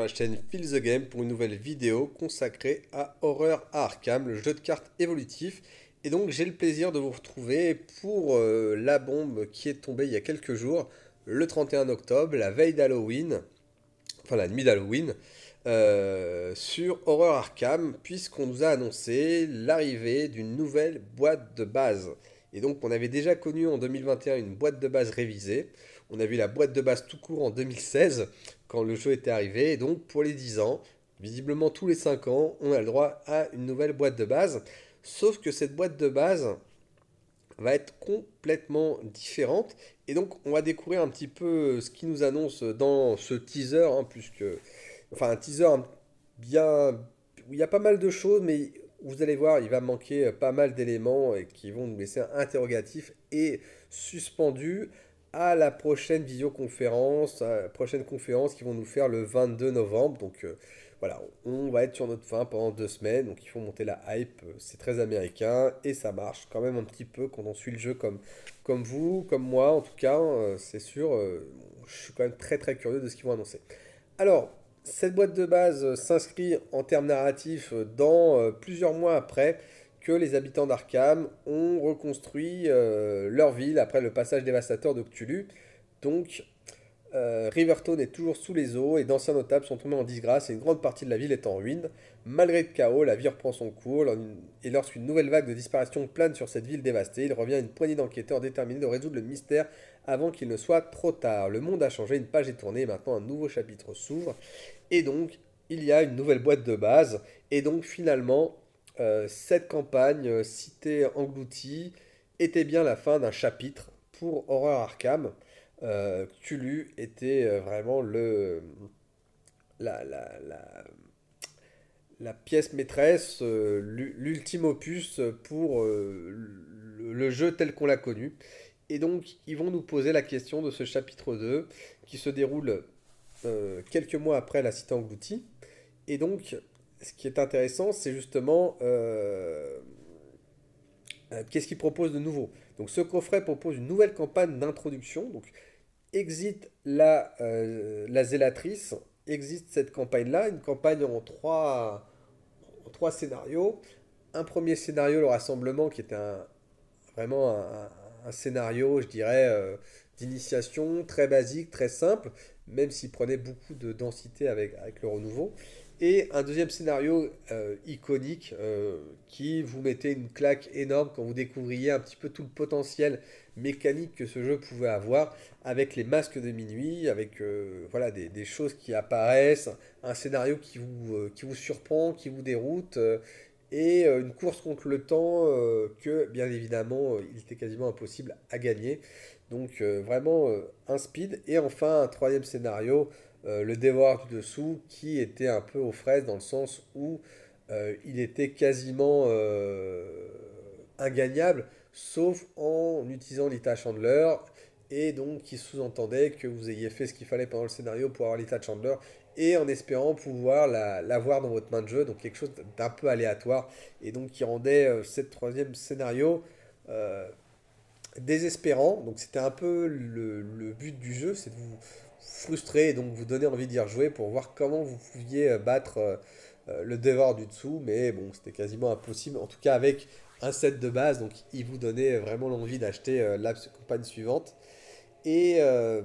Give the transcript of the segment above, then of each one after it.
la chaîne Feel the Game pour une nouvelle vidéo consacrée à Horror à Arkham, le jeu de cartes évolutif. Et donc j'ai le plaisir de vous retrouver pour la bombe qui est tombée il y a quelques jours, le 31 octobre, la veille d'Halloween, enfin la nuit d'Halloween, sur Horror Arkham, puisqu'on nous a annoncé l'arrivée d'une nouvelle boîte de base. Et donc on avait déjà connu en 2021 une boîte de base révisée. On a vu la boîte de base tout court en 2016 quand le jeu était arrivé. Et donc pour les 10 ans, visiblement tous les 5 ans, on a le droit à une nouvelle boîte de base. Sauf que cette boîte de base va être complètement différente. Et donc on va découvrir un petit peu ce qui nous annonce dans ce teaser, hein, enfin un teaser bien, où il y a pas mal de choses, mais vous allez voir, il va manquer pas mal d'éléments et qui vont nous laisser interrogatifs et suspendus à la prochaine visioconférence, à la prochaine conférence qu'ils vont nous faire le 22 novembre. Donc voilà, on va être sur notre fin pendant 2 semaines, donc il faut monter la hype, c'est très américain et ça marche quand même un petit peu quand on suit le jeu comme vous, comme moi en tout cas, c'est sûr, je suis quand même très très curieux de ce qu'ils vont annoncer. Alors, cette boîte de base s'inscrit en termes narratifs dans plusieurs mois après que les habitants d'Arkham ont reconstruit leur ville après le passage dévastateur de Cthulhu. Donc, Riverton est toujours sous les eaux et d'anciens notables sont tombés en disgrâce et une grande partie de la ville est en ruine. Malgré le chaos, la vie reprend son cours et lorsqu'une nouvelle vague de disparition plane sur cette ville dévastée, il revient à une poignée d'enquêteurs déterminés de résoudre le mystère avant qu'il ne soit trop tard. Le monde a changé, une page est tournée et maintenant un nouveau chapitre s'ouvre. Et donc, il y a une nouvelle boîte de base. Et donc, finalement, cette campagne citée engloutie était bien la fin d'un chapitre pour Horror Arkham. Cthulhu était vraiment la, la, la, la pièce maîtresse, l'ultime opus pour le jeu tel qu'on l'a connu. Et donc, ils vont nous poser la question de ce chapitre 2 qui se déroule quelques mois après la cité engloutie. Et donc, ce qui est intéressant, c'est justement qu'est-ce qu'il propose de nouveau. Donc, ce coffret propose une nouvelle campagne d'introduction. Donc, exit la zélatrice, existe cette campagne-là, une campagne en trois scénarios. Un premier scénario, le rassemblement, qui était vraiment un scénario, je dirais, d'initiation très basique, très simple, même s'il prenait beaucoup de densité avec le renouveau. Et un deuxième scénario iconique qui vous mettait une claque énorme quand vous découvriez un petit peu tout le potentiel mécanique que ce jeu pouvait avoir avec les masques de minuit, avec voilà, des choses qui apparaissent, un scénario qui vous surprend, qui vous déroute, et une course contre le temps que, bien évidemment, il était quasiment impossible à gagner. Donc vraiment un speed. Et enfin, un troisième scénario, le dévoreur du dessous, qui était un peu aux fraises dans le sens où il était quasiment ingagnable, sauf en utilisant Lita Chandler, et donc qui sous-entendait que vous ayez fait ce qu'il fallait pendant le scénario pour avoir Lita Chandler, et en espérant pouvoir la voir dans votre main de jeu, donc quelque chose d'un peu aléatoire, et donc qui rendait ce troisième scénario euh, désespérant. Donc c'était un peu le but du jeu, c'est de vous frustrer et donc vous donner envie d'y rejouer pour voir comment vous pouviez battre le dévor du dessous, mais bon, c'était quasiment impossible, en tout cas avec un set de base, donc il vous donnait vraiment l'envie d'acheter la campagne suivante. Et, euh,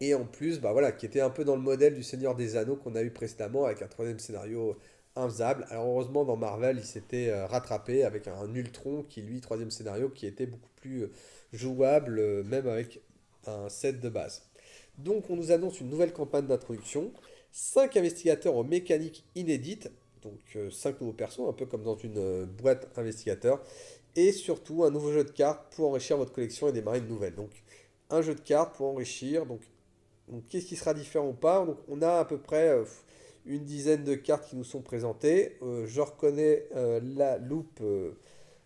et en plus, bah voilà, qui était un peu dans le modèle du Seigneur des Anneaux qu'on a eu précédemment avec un troisième scénario infaisable. Alors heureusement, dans Marvel, il s'était rattrapé avec un Ultron qui, lui, troisième scénario, qui était beaucoup plus jouable, même avec un set de base. Donc on nous annonce une nouvelle campagne d'introduction, 5 investigateurs aux mécaniques inédites, donc 5 nouveaux persos, un peu comme dans une boîte investigateur, et surtout un nouveau jeu de cartes pour enrichir votre collection et démarrer une nouvelle. Donc un jeu de cartes pour enrichir, donc qu'est-ce qui sera différent ou pas? Donc on a à peu près une dizaine de cartes qui nous sont présentées. Je reconnais la loupe,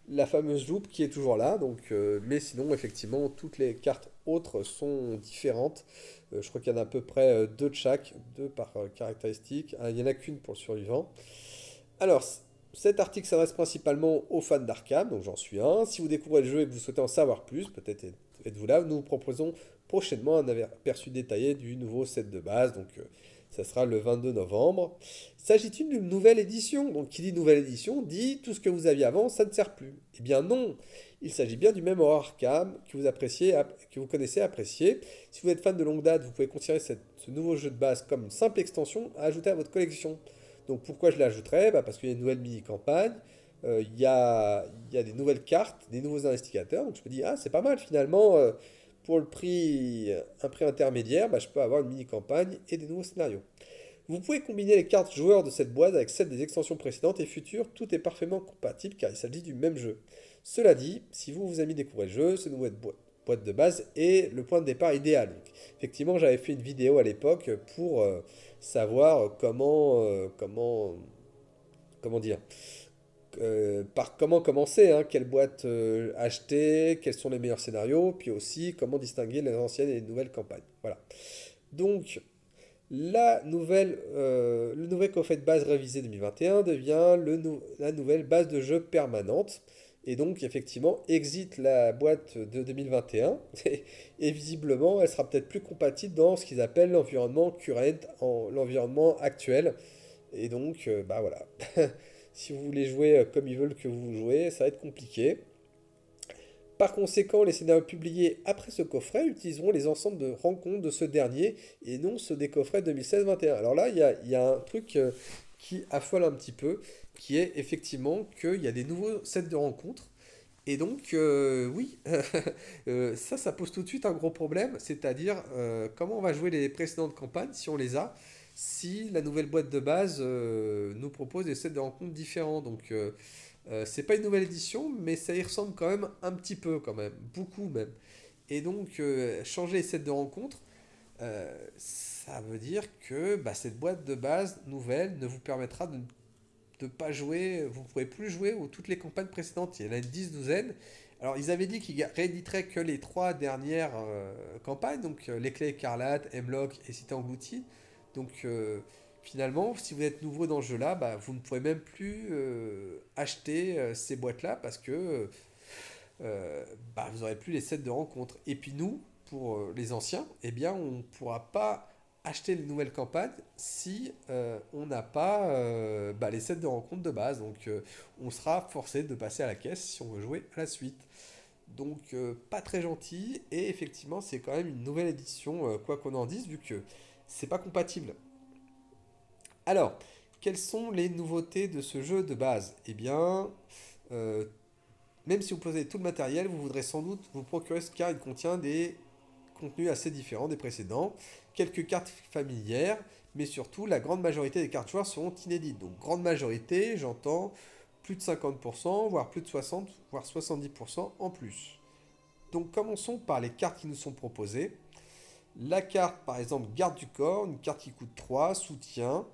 la fameuse loupe qui est toujours là. Donc, mais sinon, effectivement, toutes les cartes autres sont différentes. Je crois qu'il y en a à peu près deux de chaque, deux par caractéristique. Il n'y en a qu'une pour le survivant. Alors, cet article s'adresse principalement aux fans d'Arkham, donc j'en suis un. Si vous découvrez le jeu et que vous souhaitez en savoir plus, peut-être êtes-vous là, nous vous proposons prochainement un aperçu détaillé du nouveau set de base. Donc, Ça sera le 22 novembre. S'agit-il d'une nouvelle édition? Donc qui dit nouvelle édition dit tout ce que vous aviez avant, ça ne sert plus. Eh bien non, il s'agit bien du même Horror Arkham que vous appréciez, que vous connaissez et appréciez. Si vous êtes fan de longue date, vous pouvez considérer ce nouveau jeu de base comme une simple extension à ajouter à votre collection. Donc pourquoi je l'ajouterais? Bah, parce qu'il y a une nouvelle mini-campagne, il y a des nouvelles cartes, des nouveaux investigateurs. Donc je me dis, ah c'est pas mal finalement, pour le prix, un prix intermédiaire, bah, je peux avoir une mini-campagne et des nouveaux scénarios. Vous pouvez combiner les cartes joueurs de cette boîte avec celles des extensions précédentes et futures, tout est parfaitement compatible car il s'agit du même jeu. Cela dit, si vous amis découvrez le jeu, ce nouveau boîte de base est le point de départ idéal. Donc, effectivement, j'avais fait une vidéo à l'époque pour savoir comment dire, par comment commencer, hein, quelle boîte acheter, quels sont les meilleurs scénarios, puis aussi comment distinguer les anciennes et les nouvelles campagnes. Voilà. Donc, le nouvel coffret de base révisé 2021 devient la nouvelle base de jeu permanente. Et donc, effectivement, exit la boîte de 2021. Et visiblement, elle sera peut-être plus compatible dans ce qu'ils appellent l'environnement current, l'environnement actuel. Et donc, bah voilà. Si vous voulez jouer comme ils veulent que vous jouez, ça va être compliqué. Par conséquent, les scénarios publiés après ce coffret utiliseront les ensembles de rencontres de ce dernier et non ceux des coffrets 2016-21. Alors là, il y a un truc qui affole un petit peu, qui est effectivement qu'il y a des nouveaux sets de rencontres. Et donc, oui, ça pose tout de suite un gros problème, c'est-à-dire comment on va jouer les précédentes campagnes si on les a, si la nouvelle boîte de base nous propose des sets de rencontres différents. Donc, c'est pas une nouvelle édition, mais ça y ressemble quand même un petit peu, quand même, beaucoup même. Et donc, changer les sets de rencontres, ça veut dire que bah, cette boîte de base nouvelle ne vous permettra de ne pas jouer, vous ne pourrez plus jouer aux toutes les campagnes précédentes. Il y en a une 10 douzaine. Alors, ils avaient dit qu'ils rééditeraient que les trois dernières campagnes, donc les Clés écarlates, Hemlock et Cité engloutie. Donc, finalement, si vous êtes nouveau dans ce jeu-là, bah, vous ne pourrez même plus acheter ces boîtes-là parce que bah, vous n'aurez plus les sets de rencontres. Et puis nous, pour les anciens, eh bien, on ne pourra pas acheter les nouvelles campagnes si on n'a pas bah, les sets de rencontres de base. Donc on sera forcé de passer à la caisse si on veut jouer à la suite. Donc pas très gentil. Et effectivement, c'est quand même une nouvelle édition, quoi qu'on en dise, vu que c'est pas compatible. Alors, quelles sont les nouveautés de ce jeu de base? Eh bien, euh, même si vous posez tout le matériel, vous voudrez sans doute vous procurer ce car il contient des contenus assez différents des précédents, quelques cartes familières, mais surtout la grande majorité des cartes joueurs seront inédites. Donc grande majorité, j'entends plus de 50%, voire plus de 60, voire 70% en plus. Donc commençons par les cartes qui nous sont proposées. La carte par exemple garde du corps, une carte qui coûte 3, soutien,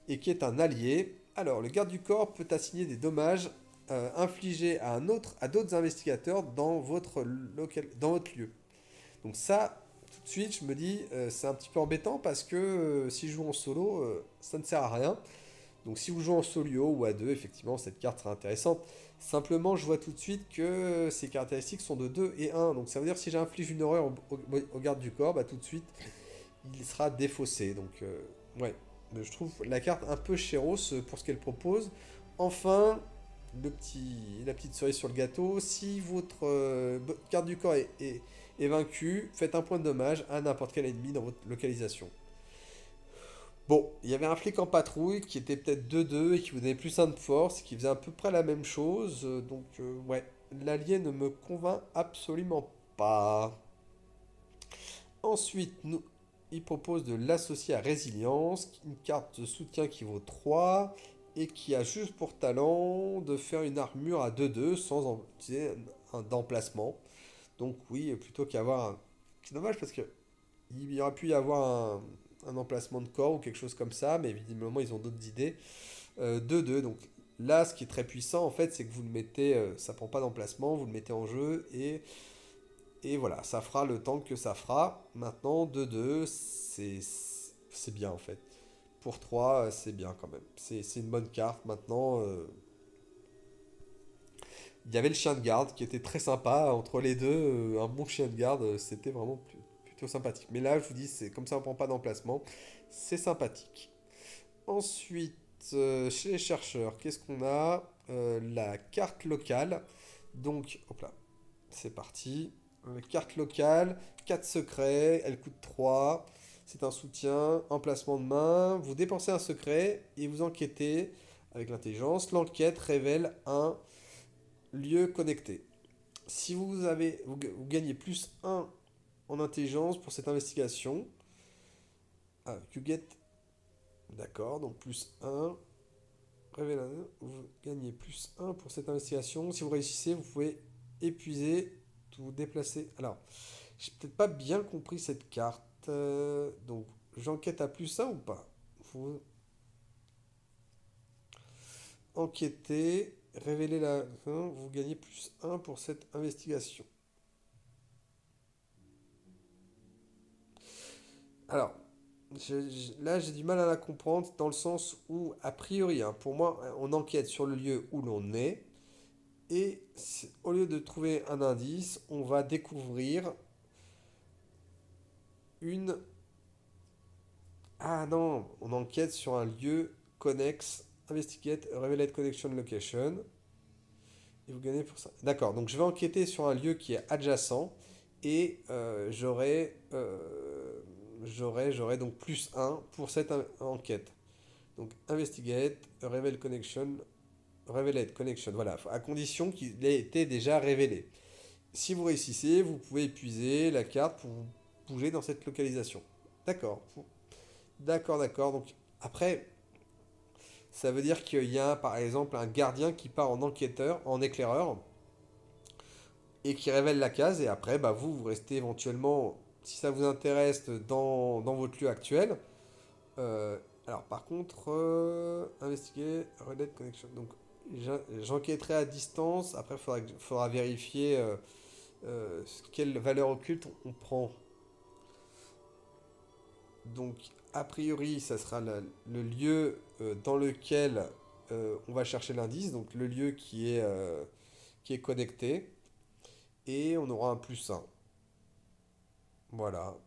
et qui est un allié. Alors le garde du corps peut assigner des dommages infligés à d'autres investigateurs dans votre lieu. Donc ça, tout de suite, je me dis, c'est un petit peu embêtant parce que si je joue en solo, ça ne sert à rien. Donc si vous jouez en solo ou à deux, effectivement, cette carte sera intéressante. Simplement, je vois tout de suite que ces caractéristiques sont de 2 et 1. Donc ça veut dire que si j'inflige une horreur au garde du corps, bah, tout de suite, il sera défaussé. Donc ouais, je trouve la carte un peu chéros pour ce qu'elle propose. Enfin, la petite cerise sur le gâteau, si votre garde du corps est vaincu, faites un point de dommage à n'importe quel ennemi dans votre localisation. Bon, il y avait un flic en patrouille qui était peut-être 2-2 et qui vous donnait plus 1 de force, qui faisait à peu près la même chose. Donc, ouais, l'allié ne me convainc absolument pas. Ensuite, il propose de l'associer à résilience, une carte de soutien qui vaut 3 et qui a juste pour talent de faire une armure à 2-2 sans utiliser d'emplacement. Donc oui, plutôt qu'avoir un... C'est dommage parce que il y aurait pu y avoir un emplacement de corps ou quelque chose comme ça, mais évidemment ils ont d'autres idées. 2-2, donc là ce qui est très puissant en fait, c'est que vous le mettez, ça prend pas d'emplacement, vous le mettez en jeu et voilà, ça fera le temps que ça fera. Maintenant 2-2, c'est bien en fait. Pour 3 c'est bien quand même. C'est une bonne carte. Maintenant, il y avait le chien de garde qui était très sympa. Entre les deux, un bon chien de garde, c'était vraiment plutôt sympathique. Mais là, je vous dis, c'est comme ça, on prend pas d'emplacement. c'est sympathique. Ensuite, chez les chercheurs, qu'est-ce qu'on a? La carte locale. Donc, hop là, c'est parti. Carte locale, 4 secrets, elle coûte 3. C'est un soutien, emplacement de main. Vous dépensez un secret et vous enquêtez avec l'intelligence. L'enquête révèle un lieu connecté. Si vous gagnez plus un en intelligence pour cette investigation. Ah, you get. D'accord, donc plus un. Révélateur, vous gagnez plus un pour cette investigation. Si vous réussissez, vous pouvez épuiser, vous déplacer. Alors, j'ai peut-être pas bien compris cette carte. Donc, j'enquête à plus un ou pas? Vous enquêtez, révélez la. Vous gagnez plus un pour cette investigation. Alors, là, j'ai du mal à la comprendre dans le sens où, a priori, hein, pour moi, on enquête sur le lieu où l'on est. Et au lieu de trouver un indice, on va découvrir une... Ah non, on enquête sur un lieu connexe, investigate, revelate connection location, et vous gagnez pour ça. D'accord, donc je vais enquêter sur un lieu qui est adjacent, et j'aurai donc plus un pour cette enquête. Donc investigate, revelate connection, voilà, à condition qu'il ait été déjà révélé. Si vous réussissez, vous pouvez épuiser la carte pour vous bouger dans cette localisation. D'accord. D'accord, d'accord. Donc après, ça veut dire qu'il y a par exemple un gardien qui part en enquêteur, en éclaireur, et qui révèle la case, et après, bah, vous restez éventuellement, si ça vous intéresse, dans votre lieu actuel. Euh, alors par contre, investiguer, relate connection. Donc j'enquêterai à distance, après faudra vérifier quelle valeur occulte on prend. Donc, a priori, ça sera le lieu dans lequel on va chercher l'indice, donc le lieu qui est connecté, et on aura un plus un. Voilà.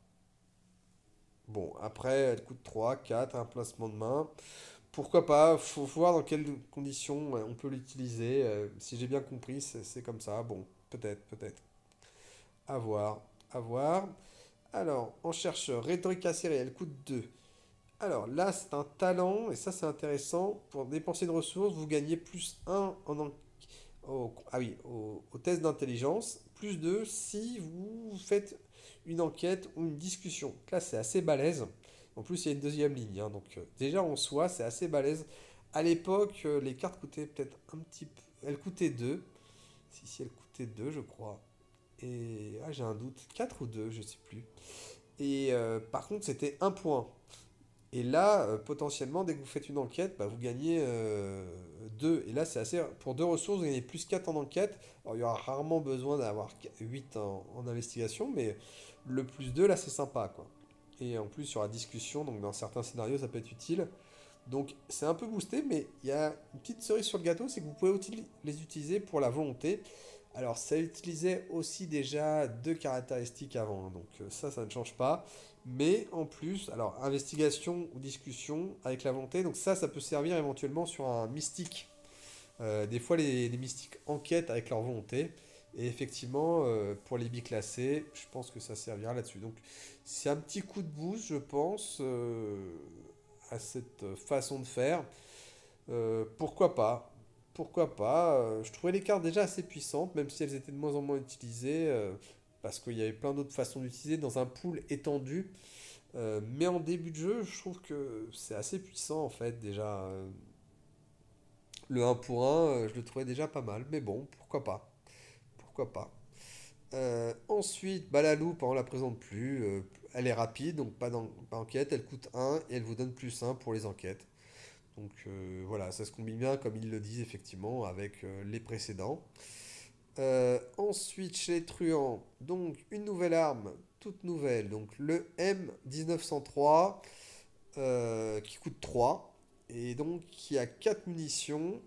Bon, après, elle coûte 3, 4, un placement de main. Pourquoi pas? Faut voir dans quelles conditions on peut l'utiliser. Si j'ai bien compris, c'est comme ça. Bon, peut-être, peut-être. À voir, à voir. Alors, on cherche rhétorique acérée, elle coûte 2. Alors là, c'est un talent, et ça c'est intéressant. Pour dépenser une ressource, vous gagnez plus un au test d'intelligence, plus 2 si vous faites une enquête ou une discussion. Là, c'est assez balèze. En plus, il y a une deuxième ligne, hein, donc déjà en soi, c'est assez balèze. À l'époque, les cartes coûtaient peut-être un petit peu. Elles coûtaient 2. Si elles coûtaient 2, je crois. Et j'ai un doute. 4 ou 2, je sais plus. Et par contre, c'était un point. Et là, potentiellement, dès que vous faites une enquête, bah, vous gagnez 2. Et là, c'est assez. Pour 2 ressources, vous gagnez plus 4 en enquête. Alors, il y aura rarement besoin d'avoir 8 en investigation, mais le plus 2 là, c'est sympa, quoi. Et en plus, il y aura discussion, donc dans certains scénarios, ça peut être utile. Donc, c'est un peu boosté, mais il y a une petite cerise sur le gâteau, c'est que vous pouvez les utiliser pour la volonté. Alors, ça utilisait aussi déjà 2 caractéristiques avant, hein, donc ça ne change pas. Mais en plus, alors, investigation ou discussion avec la volonté, donc ça peut servir éventuellement sur un mystique. Des fois, les mystiques enquêtent avec leur volonté. Et effectivement, pour les biclassés, je pense que ça servira là-dessus. Donc, c'est un petit coup de boost, je pense, à cette façon de faire. Pourquoi pas? Pourquoi pas? Je trouvais les cartes déjà assez puissantes, même si elles étaient de moins en moins utilisées, parce qu'il y avait plein d'autres façons d'utiliser dans un pool étendu. Mais en début de jeu, je trouve que c'est assez puissant en fait déjà. Le un pour un, je le trouvais déjà pas mal, mais bon, pourquoi pas? Pourquoi pas? Ensuite, bah, la loupe, hein, on la présente plus. Elle est rapide, donc pas enquête. Elle coûte un et elle vous donne plus un pour les enquêtes. Donc voilà, ça se combine bien, comme ils le disent effectivement, avec les précédents. Ensuite, chez les truands, donc une nouvelle arme, toute nouvelle, donc le M1903, qui coûte 3 et donc qui a 4 munitions.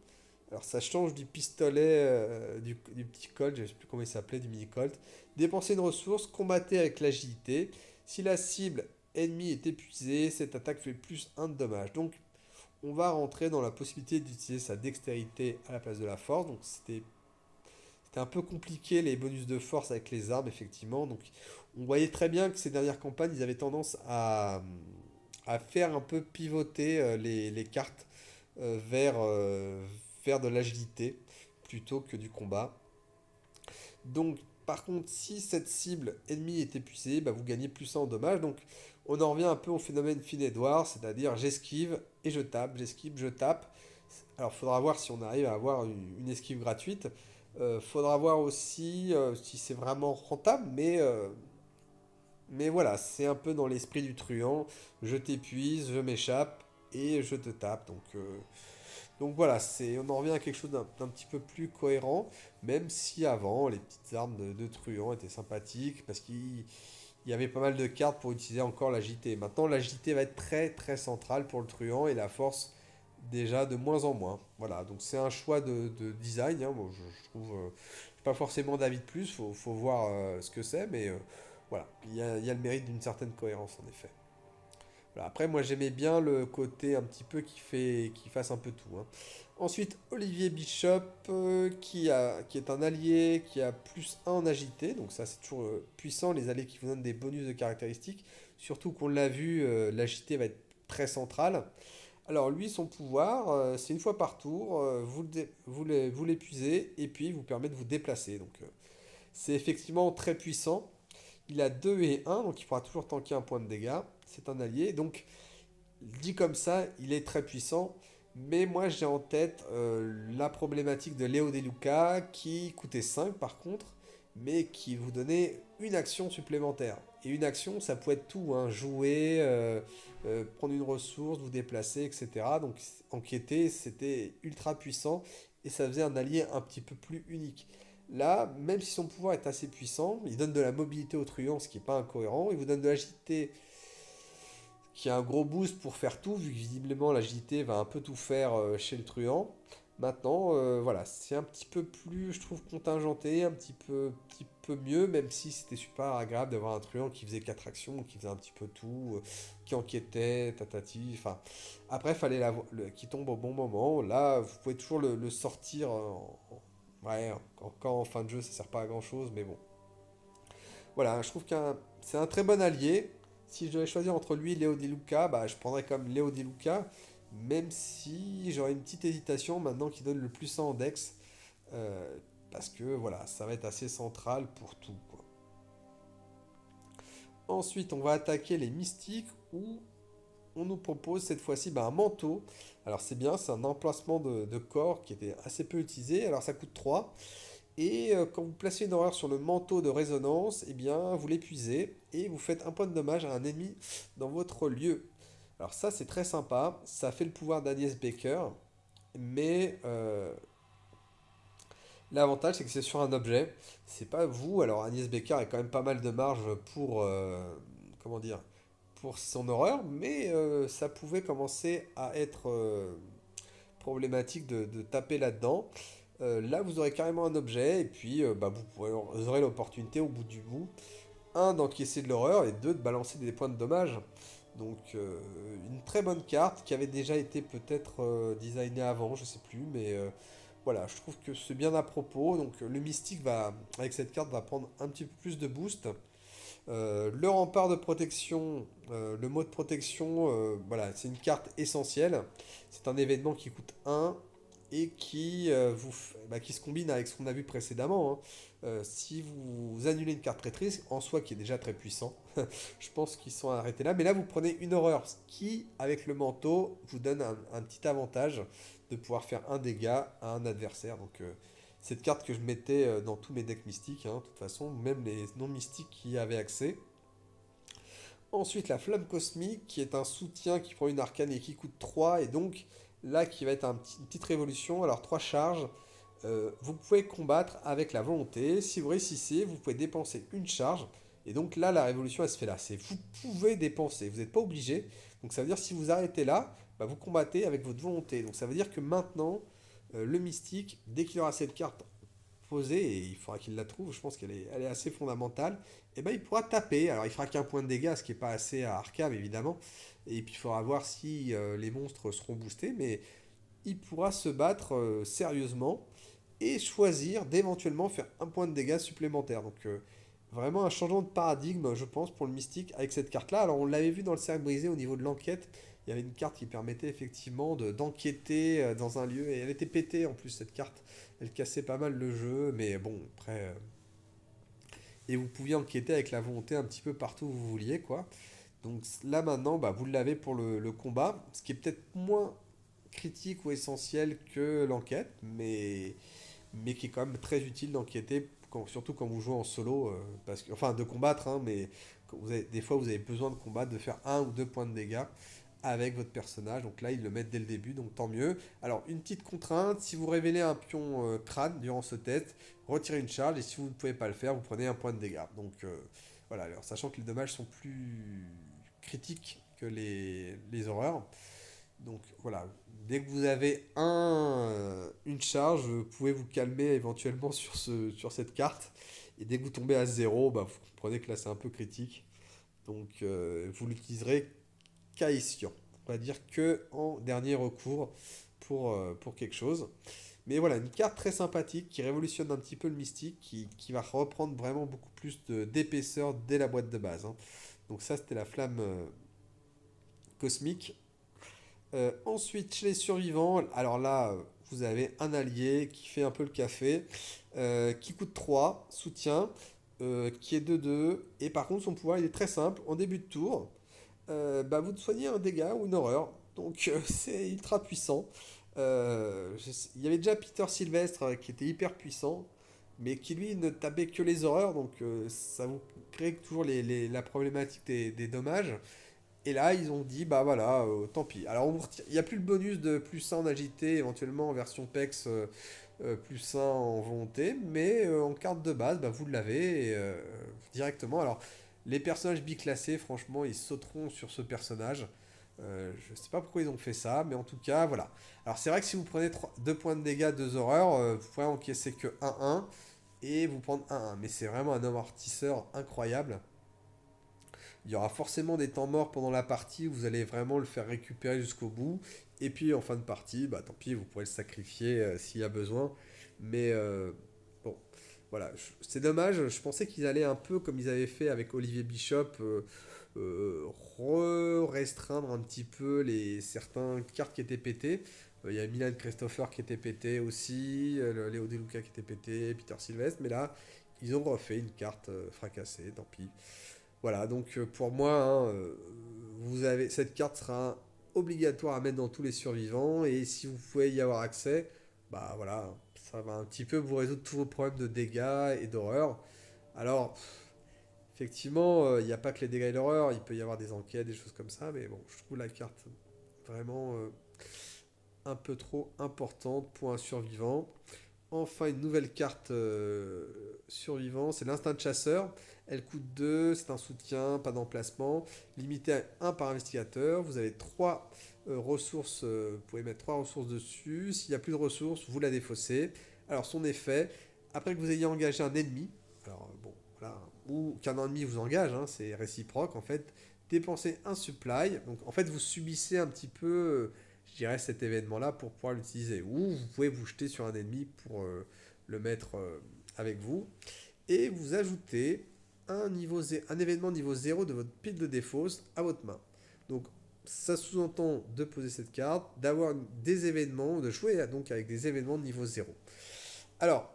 Alors ça change du pistolet, du petit Colt, je ne sais plus comment il s'appelait, du mini Colt. Dépensez une ressource, combattez avec l'agilité. Si la cible ennemi est épuisé, cette attaque fait plus 1 de dommage. Donc on va rentrer dans la possibilité d'utiliser sa dextérité à la place de la force. Donc c'était un peu compliqué les bonus de force avec les armes, effectivement. Donc on voyait très bien que ces dernières campagnes, ils avaient tendance à faire un peu pivoter les cartes vers de l'agilité plutôt que du combat. Donc par contre, si cette cible ennemie est épuisée, bah, vous gagnez plus 1 en dommage. Donc on en revient un peu au phénomène Fin-Edouard, c'est-à-dire j'esquive et je tape, j'esquive, je tape. Alors, il faudra voir si on arrive à avoir une esquive gratuite. Faudra voir aussi si c'est vraiment rentable, mais voilà, c'est un peu dans l'esprit du truand. Je t'épuise, je m'échappe et je te tape. Donc voilà, on en revient à quelque chose d'un petit peu plus cohérent, même si avant, les petites armes de truand étaient sympathiques, parce qu'il y avait pas mal de cartes pour utiliser encore l'agilité. Maintenant, l'agilité va être très très centrale pour le truand et la force déjà de moins en moins. Voilà, donc c'est un choix de design, hein. Moi, je trouve, j'ai pas forcément d'avis de plus, faut voir ce que c'est, mais voilà, il y a le mérite d'une certaine cohérence en effet. Voilà, après, moi j'aimais bien le côté un petit peu qui fasse un peu tout, hein. Ensuite, Olivier Bishop, qui est un allié qui a plus 1 en agilité, donc ça c'est toujours puissant, les alliés qui vous donnent des bonus de caractéristiques, surtout qu'on l'a vu, l'agilité va être très centrale. Alors lui, son pouvoir, c'est une fois par tour, vous l'épuisez et puis il vous permet de vous déplacer. Donc c'est effectivement très puissant. Il a 2 et 1, donc il pourra toujours tanker un point de dégâts. C'est un allié. Donc dit comme ça, il est très puissant. Mais moi j'ai en tête la problématique de Léo Deluca qui coûtait 5 par contre, mais qui vous donnait une action supplémentaire. Et une action, ça peut être tout, hein, jouer, prendre une ressource, vous déplacer, etc. Donc enquêter, c'était ultra puissant et ça faisait un allié un petit peu plus unique. Là, même si son pouvoir est assez puissant, il donne de la mobilité au truand, ce qui n'est pas incohérent. Il vous donne de l'agilité, qui a un gros boost pour faire tout, vu que visiblement l'agilité va un peu tout faire chez le truand. Maintenant, voilà, c'est un petit peu plus, je trouve, contingenté, petit peu mieux, même si c'était super agréable d'avoir un truand qui faisait 4 actions, qui faisait un petit peu tout, qui enquêtait, tatati, enfin... Après, il fallait qui tombe au bon moment. Là, vous pouvez toujours le sortir ouais, encore en fin de jeu, ça sert pas à grand chose, mais bon. Voilà, je trouve que c'est un très bon allié. Si je devais choisir entre lui et Léo Di Luca, bah, je prendrais comme Léo Di Luca, même si j'aurais une petite hésitation maintenant qu'il donne le plus en Dex, parce que voilà, ça va être assez central pour tout, quoi. Ensuite, on va attaquer les mystiques où on nous propose cette fois-ci bah, un manteau. Alors c'est bien, c'est un emplacement de corps qui était assez peu utilisé. Alors ça coûte 3. Et quand vous placez une horreur sur le manteau de résonance, eh bien vous l'épuisez et vous faites un point de dommage à un ennemi dans votre lieu. Alors ça c'est très sympa, ça fait le pouvoir d'Agnès Baker, mais l'avantage c'est que c'est sur un objet, c'est pas vous. Alors Agnès Baker a quand même pas mal de marge pour, comment dire, pour son horreur, mais ça pouvait commencer à être problématique de taper là-dedans. Là, vous aurez carrément un objet, et puis bah, vous aurez l'opportunité au bout du bout, un, d'encaisser de l'horreur, et deux, de balancer des points de dommage. Donc, une très bonne carte qui avait déjà été peut-être designée avant, je sais plus, mais voilà, je trouve que c'est bien à propos. Donc, le mystique va, avec cette carte, va prendre un petit peu plus de boost. Le rempart de protection, le mot de protection, voilà, c'est une carte essentielle. C'est un événement qui coûte 1 et qui se combine avec ce qu'on a vu précédemment, hein. Si vous annulez une carte prêtrice, en soi qui est déjà très puissant, je pense qu'ils sont arrêtés là. Mais là, vous prenez une horreur, ce qui, avec le manteau, vous donne un petit avantage de pouvoir faire un dégât à un adversaire. Donc, cette carte que je mettais dans tous mes decks mystiques, hein, de toute façon, même les non mystiques qui y avaient accès. Ensuite, la flamme cosmique, qui est un soutien qui prend une arcane et qui coûte 3, et donc là qui va être une petite révolution. Alors 3 charges, vous pouvez combattre avec la volonté. Si vous réussissez, vous pouvez dépenser une charge. Et donc là, la révolution, elle se fait là. C'est vous pouvez dépenser, vous n'êtes pas obligé. Donc ça veut dire si vous arrêtez là, bah, vous combattez avec votre volonté. Donc ça veut dire que maintenant, le mystique, dès qu'il aura cette carte poser, et il faudra qu'il la trouve, je pense elle est assez fondamentale, et ben il pourra taper. Alors il fera qu'un point de dégâts, ce qui n'est pas assez à Arkham évidemment, et puis il faudra voir si les monstres seront boostés, mais il pourra se battre sérieusement et choisir d'éventuellement faire un point de dégâts supplémentaire. Donc vraiment un changement de paradigme, je pense, pour le mystique avec cette carte-là. Alors on l'avait vu dans le cercle brisé au niveau de l'enquête, il y avait une carte qui permettait effectivement d'enquêter dans un lieu, et elle était pétée en plus cette carte. Elle cassait pas mal le jeu, mais bon, après... et vous pouviez enquêter avec la volonté un petit peu partout où vous vouliez, quoi. Donc là maintenant, bah, vous l'avez pour le combat, ce qui est peut-être moins critique ou essentiel que l'enquête, mais qui est quand même très utile d'enquêter, surtout quand vous jouez en solo, parce que, enfin de combattre, hein, mais des fois vous avez besoin de combattre, de faire un ou deux points de dégâts avec votre personnage, donc là ils le mettent dès le début, donc tant mieux. Alors une petite contrainte, si vous révélez un pion crâne durant ce test, retirez une charge, et si vous ne pouvez pas le faire, vous prenez un point de dégâts. Donc voilà, alors sachant que les dommages sont plus critiques que les horreurs. Donc voilà, dès que vous avez une charge, vous pouvez vous calmer éventuellement sur cette carte. Et dès que vous tombez à zéro, bah, vous comprenez que là c'est un peu critique. Donc vous l'utiliserez qu'à escient. On va dire que en dernier recours pour quelque chose. Mais voilà, une carte très sympathique qui révolutionne un petit peu le mystique, qui va reprendre vraiment beaucoup plus d'épaisseur dès la boîte de base, hein. Donc ça c'était la flamme cosmique. Ensuite, chez les survivants, alors là, vous avez un allié qui fait un peu le café, qui coûte 3 soutien, qui est 2-2, et par contre son pouvoir il est très simple, en début de tour, bah, vous soignez un dégât ou une horreur, donc c'est ultra puissant. Il y avait déjà Peter Sylvestre qui était hyper puissant, mais qui lui ne tapait que les horreurs, donc ça vous crée toujours la problématique des dommages. Et là, ils ont dit, bah voilà, tant pis. Alors, il n'y a plus le bonus de plus 1 en agilité, éventuellement en version PEX, plus 1 en volonté, mais en carte de base, bah, vous l'avez directement. Alors, les personnages biclassés, franchement, ils sauteront sur ce personnage. Je sais pas pourquoi ils ont fait ça, mais en tout cas, voilà. Alors, c'est vrai que si vous prenez 2 points de dégâts, 2 horreurs, vous pourrez encaisser que 1-1 et vous prendre 1-1. Mais c'est vraiment un amortisseur incroyable. Il y aura forcément des temps morts pendant la partie où vous allez vraiment le faire récupérer jusqu'au bout. Et puis en fin de partie, bah tant pis, vous pourrez le sacrifier s'il y a besoin. Mais bon, voilà. C'est dommage, je pensais qu'ils allaient un peu comme ils avaient fait avec Olivier Bishop, restreindre un petit peu certaines cartes qui étaient pétées. Il y a Milan Christopher qui était pété aussi, Léo De Luca qui était pété, Peter Sylvestre. Mais là, ils ont refait une carte fracassée, tant pis. Voilà, donc pour moi, hein, cette carte sera obligatoire à mettre dans tous les survivants, et si vous pouvez y avoir accès, bah voilà, ça va un petit peu vous résoudre tous vos problèmes de dégâts et d'horreur. Alors, effectivement, il n'y a pas que les dégâts et l'horreur, il peut y avoir des enquêtes, des choses comme ça, mais bon, je trouve la carte vraiment un peu trop importante pour un survivant. Enfin, une nouvelle carte survivant, c'est l'instinct de chasseur. Elle coûte 2, c'est un soutien, pas d'emplacement. Limité à 1 par investigateur. Vous avez 3 ressources, vous pouvez mettre 3 ressources dessus. S'il n'y a plus de ressources, vous la défaussez. Alors son effet, après que vous ayez engagé un ennemi, alors bon, voilà, ou qu'un ennemi vous engage, hein, c'est réciproque en fait, dépensez un supply. Donc en fait, vous subissez un petit peu, je dirais, cet événement-là pour pouvoir l'utiliser. Ou vous pouvez vous jeter sur un ennemi pour le mettre avec vous. Et vous ajoutez un événement niveau 0 de votre pile de défausse à votre main. Donc ça sous-entend de poser cette carte, d'avoir des événements, de jouer donc avec des événements de niveau 0. Alors,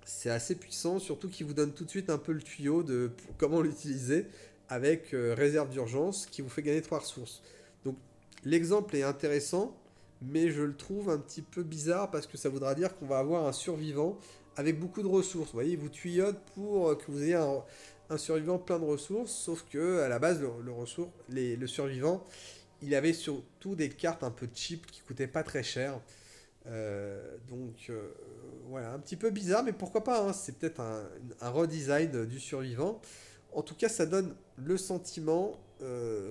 c'est assez puissant, surtout qu'il vous donne tout de suite un peu le tuyau de comment l'utiliser avec réserve d'urgence qui vous fait gagner 3 ressources. Donc l'exemple est intéressant, mais je le trouve un petit peu bizarre parce que ça voudra dire qu'on va avoir un survivant avec beaucoup de ressources. Vous voyez, il vous tuyaute pour que vous ayez un survivant plein de ressources, sauf que à la base, le survivant, il avait surtout des cartes un peu cheap qui coûtaient pas très cher. Donc voilà, un petit peu bizarre, mais pourquoi pas, hein, c'est peut-être un redesign du survivant. En tout cas, ça donne le sentiment,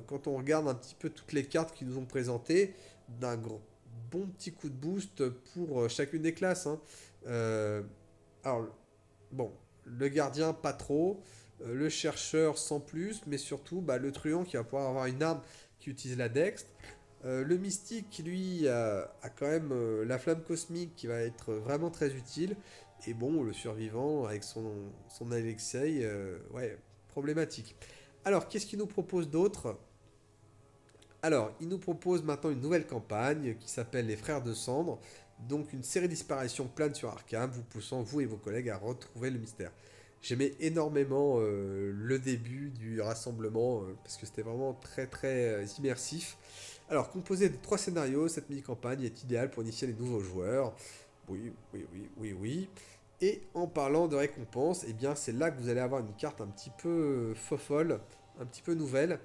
quand on regarde un petit peu toutes les cartes qu'ils nous ont présentées, d'un bon petit coup de boost pour chacune des classes, hein. Alors, bon, le gardien, pas trop. Le chercheur, sans plus. Mais surtout, bah, le truand qui va pouvoir avoir une arme qui utilise la dextre. Le mystique, qui lui, a quand même la flamme cosmique qui va être vraiment très utile. Et bon, le survivant avec son Alexei, ouais, problématique. Alors, qu'est-ce qu'il nous propose d'autre? Alors, il nous propose maintenant une nouvelle campagne qui s'appelle Les Frères de Cendre. Donc, une série disparitions plane sur Arkham, vous poussant, vous et vos collègues, à retrouver le mystère. J'aimais énormément le début du rassemblement parce que c'était vraiment très très immersif. Alors, composé de trois scénarios, cette mini-campagne est idéale pour initier les nouveaux joueurs. Oui, oui, oui, oui, oui. Et en parlant de récompenses, eh bien, c'est là que vous allez avoir une carte un petit peu fofolle, un petit peu nouvelle.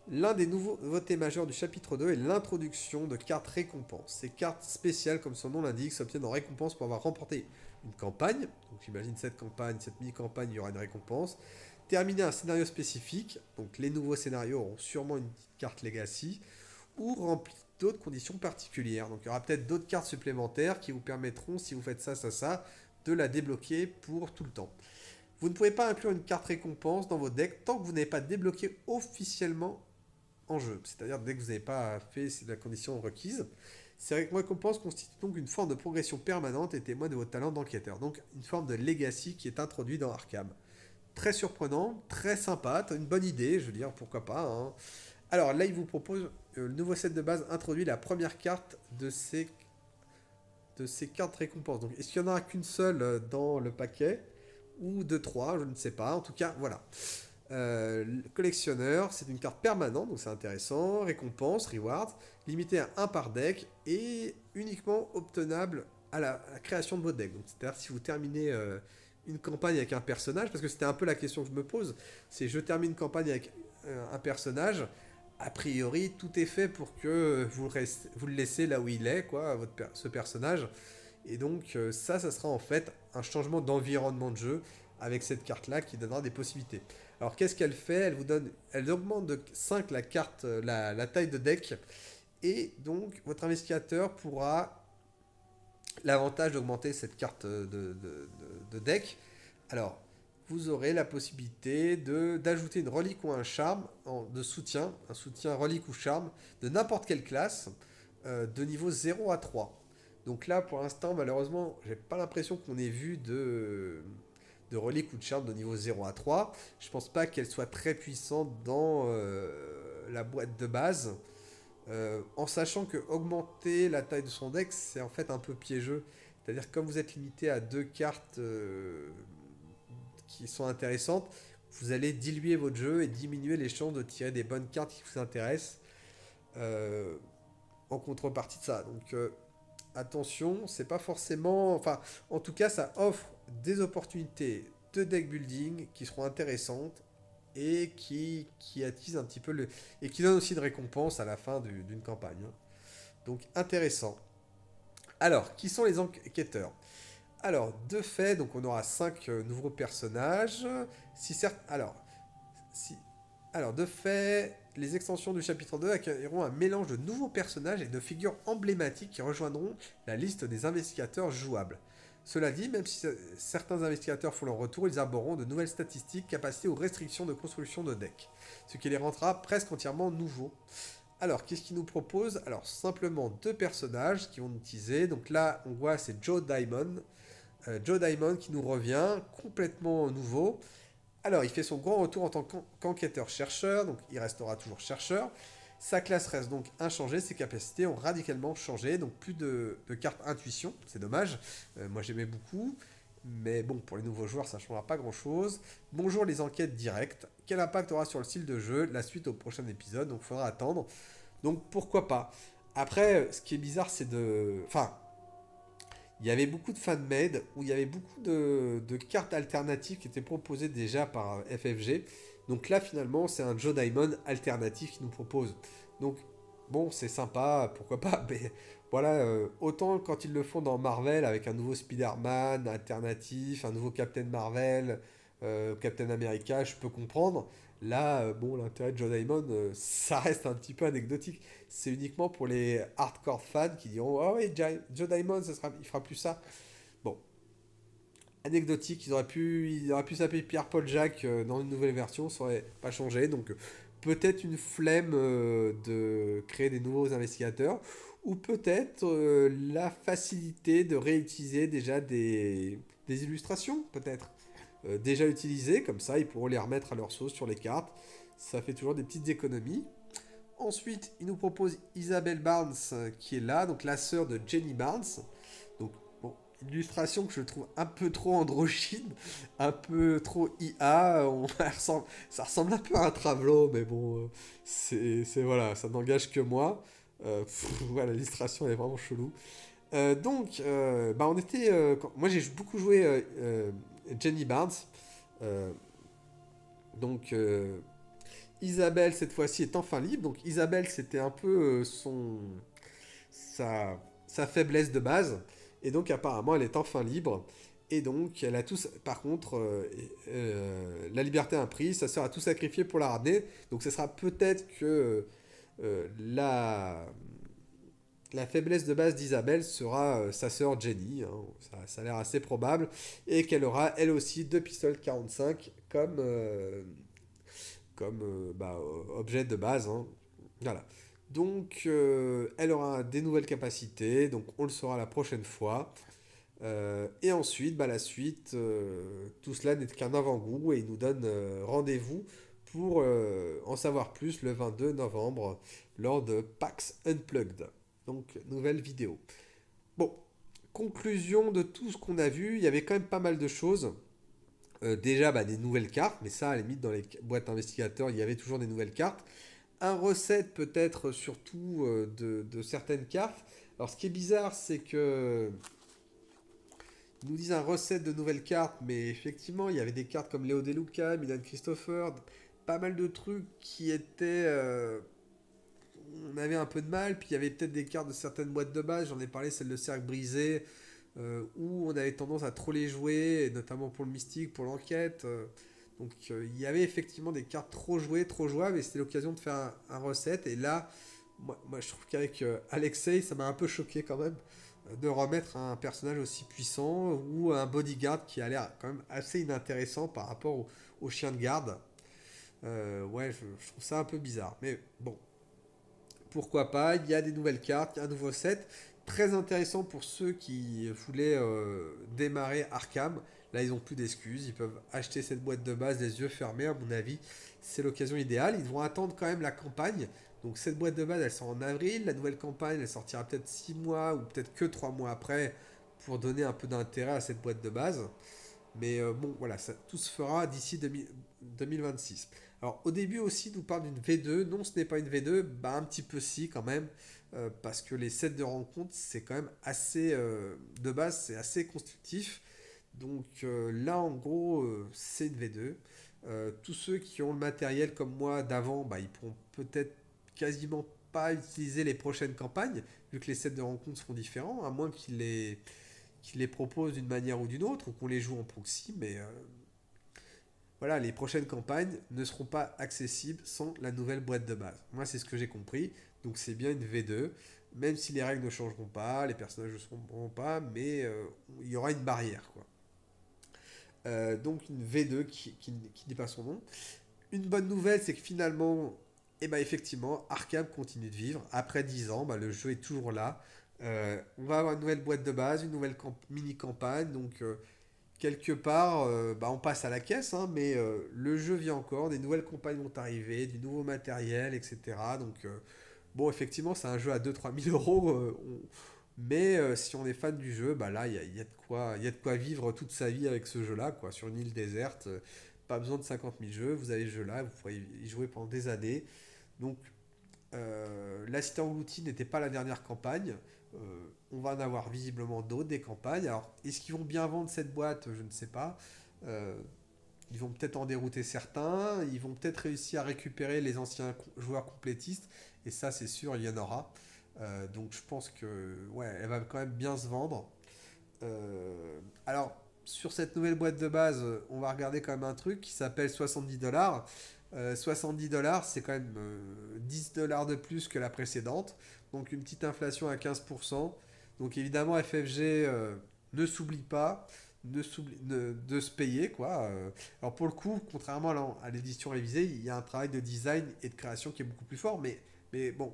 L'un des nouveautés majeures du chapitre 2 est l'introduction de cartes récompenses. Ces cartes spéciales, comme son nom l'indique, s'obtiennent en récompense pour avoir remporté une campagne. Donc j'imagine cette campagne, cette mini-campagne, il y aura une récompense. Terminer un scénario spécifique. Donc les nouveaux scénarios auront sûrement une petite carte Legacy. Ou remplir d'autres conditions particulières. Donc il y aura peut-être d'autres cartes supplémentaires qui vous permettront, si vous faites ça, ça, ça, de la débloquer pour tout le temps. Vous ne pouvez pas inclure une carte récompense dans votre deck tant que vous n'avez pas débloqué officiellement en jeu. C'est-à-dire dès que vous n'avez pas fait la condition requise. Ces récompenses constituent donc une forme de progression permanente et témoignent de votre talent d'enquêteur. Donc une forme de legacy qui est introduite dans Arkham. Très surprenant, très sympa, une bonne idée, je veux dire, pourquoi pas. Hein. Alors là, il vous propose, le nouveau set de base introduit la première carte de ces cartes récompenses. Donc est-ce qu'il n'y en aura qu'une seule dans le paquet ou deux, trois, je ne sais pas. En tout cas, voilà. Collectionneur, c'est une carte permanente, donc c'est intéressant. Récompense, reward, limité à un par deck et uniquement obtenable à la création de votre deck. Donc c'est-à-dire si vous terminez une campagne avec un personnage, parce que c'était un peu la question que je me pose, c'est je termine une campagne avec un personnage, a priori tout est fait pour que vous le laissez là où il est, quoi, ce personnage. Et donc ça sera en fait un changement d'environnement de jeu avec cette carte-là qui donnera des possibilités. Alors qu'est-ce qu'elle fait? Elle augmente de 5 la carte, la taille de deck, et donc votre investigateur pourra l'avantage d'augmenter cette carte de deck. Alors vous aurez la possibilité d'ajouter une relique ou un charme de soutien, un soutien relique ou charme de n'importe quelle classe de niveau 0 à 3. Donc là, pour l'instant, malheureusement, j'ai pas l'impression qu'on ait vu de relique ou de charme de niveau 0 à 3. Je pense pas qu'elle soit très puissante dans la boîte de base. En sachant que augmenter la taille de son deck, c'est en fait un peu piégeux. C'est-à-dire que comme vous êtes limité à deux cartes qui sont intéressantes, vous allez diluer votre jeu et diminuer les chances de tirer des bonnes cartes qui vous intéressent euh, en contrepartie de ça. Donc attention, c'est pas forcément. Enfin, en tout cas, ça offre des opportunités de deck building qui seront intéressantes et qui attisent un petit peu le. Et qui donnent aussi de récompenses à la fin d'une campagne. Hein. Donc intéressant. Alors, qui sont les enquêteurs? Alors, de fait, donc on aura 5 nouveaux personnages. Si certes. Si, alors, de fait, les extensions du chapitre 2 accueilleront un mélange de nouveaux personnages et de figures emblématiques qui rejoindront la liste des investigateurs jouables. Cela dit, même si certains investigateurs font leur retour, ils arboreront de nouvelles statistiques, capacités ou restrictions de construction de deck, ce qui les rendra presque entièrement nouveaux. Alors, qu'est-ce qu'ils nous proposent? Alors, simplement deux personnages qui vont utiliser. Donc là, on voit, c'est Joe Diamond. Joe Diamond qui nous revient, complètement nouveau. Alors, il fait son grand retour en tant qu'enquêteur-chercheur, donc il restera toujours chercheur. Sa classe reste donc inchangée, ses capacités ont radicalement changé, donc plus de cartes intuition, c'est dommage. Moi j'aimais beaucoup, mais bon, pour les nouveaux joueurs ça ne changera pas grand-chose. Bonjour les enquêtes directes, quel impact aura sur le style de jeu? La suite au prochain épisode, donc il faudra attendre. Donc pourquoi pas. Après, ce qui est bizarre, c'est de. Enfin, il y avait beaucoup de fan-made où il y avait beaucoup de cartes alternatives qui étaient proposées déjà par FFG. Donc là, finalement, c'est un Joe Diamond alternatif qui nous propose. Donc, bon, c'est sympa, pourquoi pas, mais voilà, autant quand ils le font dans Marvel avec un nouveau Spider-Man alternatif, un nouveau Captain Marvel, Captain America, je peux comprendre. Là, bon, l'intérêt de Joe Diamond, ça reste un petit peu anecdotique. C'est uniquement pour les hardcore fans qui diront: Ah oui, Joe Diamond, il fera plus ça. Bon, anecdotique. Ils auraient pu s'appeler Pierre-Paul Jacques dans une nouvelle version, ça aurait pas changé. Donc peut-être une flemme de créer des nouveaux investigateurs, ou peut-être la facilité de réutiliser déjà des illustrations, peut-être. Déjà utilisées, comme ça ils pourront les remettre à leur sauce sur les cartes. Ça fait toujours des petites économies. Ensuite, il nous propose Isabelle Barnes qui est là, donc la sœur de Jenny Barnes. Donc, bon, illustration que je trouve un peu trop androgyne, un peu trop IA. Ça ressemble un peu à un Travelo, mais bon, voilà, ça n'engage que moi. Voilà, l'illustration est vraiment chelou. On était. Moi, j'ai beaucoup joué Jenny Barnes. Euh, donc, Isabelle, cette fois-ci, est enfin libre. Donc, Isabelle, c'était un peu sa faiblesse de base. Et donc, apparemment, elle est enfin libre. Et donc, elle a tous. Par contre, la liberté a un prix. Sa sœur a tout sacrifié pour la ramener. Donc, ce sera peut-être que la faiblesse de base d'Isabelle sera sa sœur Jenny. Hein. Ça a l'air assez probable. Et qu'elle aura, elle aussi, deux pistolets 45 comme objet de base. Hein. Voilà. Donc, elle aura des nouvelles capacités, donc on le saura la prochaine fois. Et ensuite, la suite, tout cela n'est qu'un avant-goût et il nous donne rendez-vous pour en savoir plus le 22 novembre lors de PAX Unplugged. Donc, nouvelle vidéo. Bon, conclusion de tout ce qu'on a vu, il y avait quand même pas mal de choses. Déjà, des nouvelles cartes, mais ça, à la limite, dans les boîtes investigateurs, il y avait toujours des nouvelles cartes. Un recette peut-être surtout de certaines cartes. Alors, ce qui est bizarre, c'est que ils nous disent un recette de nouvelles cartes, mais effectivement, il y avait des cartes comme Léo Deluca, Milan Christopher, pas mal de trucs qui étaient. On avait un peu de mal, puis il y avait peut-être des cartes de certaines boîtes de base, j'en ai parlé, celle de Cercle Brisé, où on avait tendance à trop les jouer, et notamment pour le mystique, pour l'enquête. Il y avait effectivement des cartes trop jouées, trop jouables, et c'était l'occasion de faire un recette. Et là, moi je trouve qu'avec Alexei, ça m'a un peu choqué quand même de remettre un personnage aussi puissant ou un bodyguard qui a l'air quand même assez inintéressant par rapport au chien de garde. Ouais, je trouve ça un peu bizarre. Mais bon, pourquoi pas, il y a des nouvelles cartes, il y a un nouveau set. Très intéressant pour ceux qui voulaient démarrer Arkham. Là, ils n'ont plus d'excuses. Ils peuvent acheter cette boîte de base les yeux fermés. À mon avis, c'est l'occasion idéale. Ils vont attendre quand même la campagne. Donc, cette boîte de base, elle sort en avril. La nouvelle campagne, elle sortira peut-être 6 mois ou peut-être que 3 mois après pour donner un peu d'intérêt à cette boîte de base. Mais bon, voilà, tout se fera d'ici 2026. Alors, au début aussi, il nous parle d'une V2. Non, ce n'est pas une V2. Un petit peu si, quand même. Parce que les sets de rencontres, c'est quand même assez. De base, c'est assez constructif. Donc là, en gros, c'est une V2. Tous ceux qui ont le matériel comme moi d'avant, ils pourront peut-être quasiment pas utiliser les prochaines campagnes, vu que les sets de rencontres seront différents, à moins qu'ils les proposent d'une manière ou d'une autre, ou qu'on les joue en proxy, mais voilà, les prochaines campagnes ne seront pas accessibles sans la nouvelle boîte de base. Moi, c'est ce que j'ai compris. Donc, c'est bien une V2, même si les règles ne changeront pas, les personnages ne changeront pas, mais il y aura une barrière, quoi. Donc, une V2 qui dit pas son nom. Une bonne nouvelle, c'est que finalement, effectivement, Arkham continue de vivre. Après 10 ans, le jeu est toujours là. On va avoir une nouvelle boîte de base, une nouvelle mini-campagne, donc quelque part, on passe à la caisse, hein, mais le jeu vit encore, des nouvelles campagnes vont arriver, du nouveau matériel, etc. Donc, bon, effectivement, c'est un jeu à 2 3 000 euros, mais si on est fan du jeu, là, il y a de quoi vivre toute sa vie avec ce jeu-là, quoi, sur une île déserte. Pas besoin de 50 000 jeux, vous avez ce jeu-là, vous pourrez y jouer pendant des années. Donc, la Cité engloutie n'était pas la dernière campagne. Euh, on va en avoir visiblement d'autres, des campagnes. Alors, est-ce qu'ils vont bien vendre cette boîte? Je ne sais pas. Euh, ils vont peut-être en dérouter certains. Ils vont peut-être réussir à récupérer les anciens joueurs complétistes. Et ça, c'est sûr, il y en aura. Donc, je pense que ouais, elle va quand même bien se vendre. Alors, sur cette nouvelle boîte de base, on va regarder quand même un truc qui s'appelle 70 $. 70 $, c'est quand même 10 $ de plus que la précédente. Donc une petite inflation à 15%. Donc évidemment, FFG ne s'oublie pas. de se payer, quoi. Alors pour le coup, contrairement à l'édition révisée, il y a un travail de design et de création qui est beaucoup plus fort, mais bon,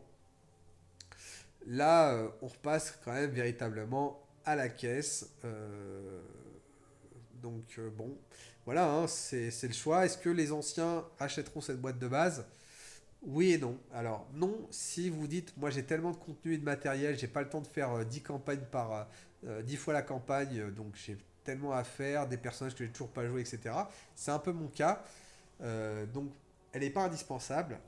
là, on repasse quand même véritablement à la caisse. Bon, voilà, hein, c'est le choix. Est-ce que les anciens achèteront cette boîte de base? Oui et non. Alors, non, si vous dites, moi j'ai tellement de contenu et de matériel, j'ai pas le temps de faire 10 campagnes 10 fois la campagne, donc j'ai tellement à faire, des personnages que j'ai toujours pas joué, etc. C'est un peu mon cas. Donc, elle n'est pas indispensable.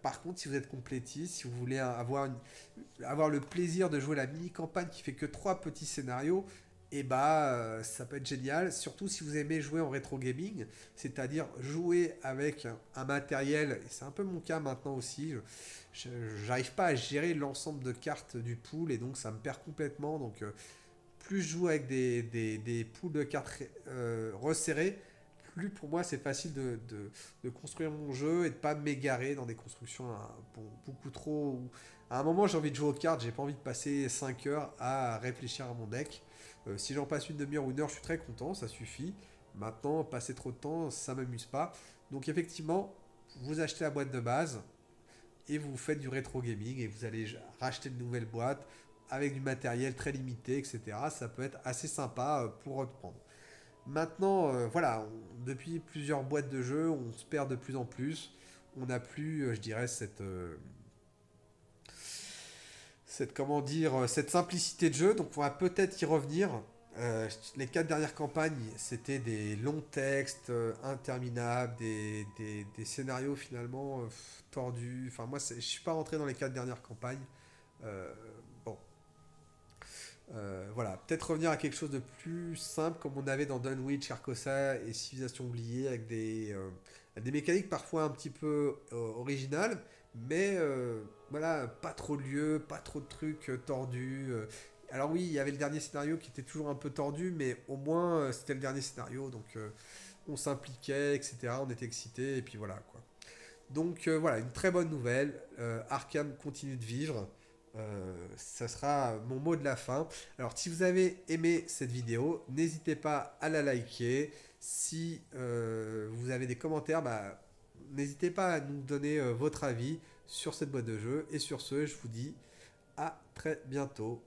Par contre, si vous êtes complétiste, si vous voulez avoir le plaisir de jouer la mini-campagne qui fait que 3 petits scénarios, et bah ça peut être génial, surtout si vous aimez jouer en rétro gaming, c'est-à-dire jouer avec un matériel, et c'est un peu mon cas maintenant aussi, j'arrive pas à gérer l'ensemble de cartes du pool et donc ça me perd complètement, donc plus je joue avec des pools de cartes resserrés, plus pour moi c'est facile de construire mon jeu et de pas m'égarer dans des constructions bon, beaucoup trop. À un moment j'ai envie de jouer aux cartes, j'ai pas envie de passer 5 heures à réfléchir à mon deck. Si j'en passe une demi-heure ou une heure, je suis très content, ça suffit. Maintenant, passer trop de temps, ça m'amuse pas. Donc effectivement, vous achetez la boîte de base, et vous faites du rétro gaming et vous allez racheter de nouvelles boîtes avec du matériel très limité, etc. Ça peut être assez sympa pour reprendre. Maintenant, voilà, depuis plusieurs boîtes de jeux, on se perd de plus en plus. On n'a plus, je dirais, comment dire, cette simplicité de jeu. Donc, on va peut-être y revenir. Les 4 dernières campagnes, c'était des longs textes interminables, des scénarios finalement tordus. Enfin, moi, je suis pas rentré dans les 4 dernières campagnes. Euh, bon, voilà, peut-être revenir à quelque chose de plus simple comme on avait dans Dunwich, Carcosa et Civilization oubliée avec des mécaniques parfois un petit peu originales, mais voilà, pas trop de lieux, pas trop de trucs tordus. Alors oui, il y avait le dernier scénario qui était toujours un peu tordu, mais au moins c'était le dernier scénario, donc on s'impliquait, etc. On était excités, et puis voilà quoi. Donc voilà, une très bonne nouvelle. Arkham continue de vivre. Ça sera mon mot de la fin. Alors si vous avez aimé cette vidéo, n'hésitez pas à la liker. Si vous avez des commentaires, bah, n'hésitez pas à nous donner votre avis sur cette boîte de jeu. Et sur ce, je vous dis à très bientôt.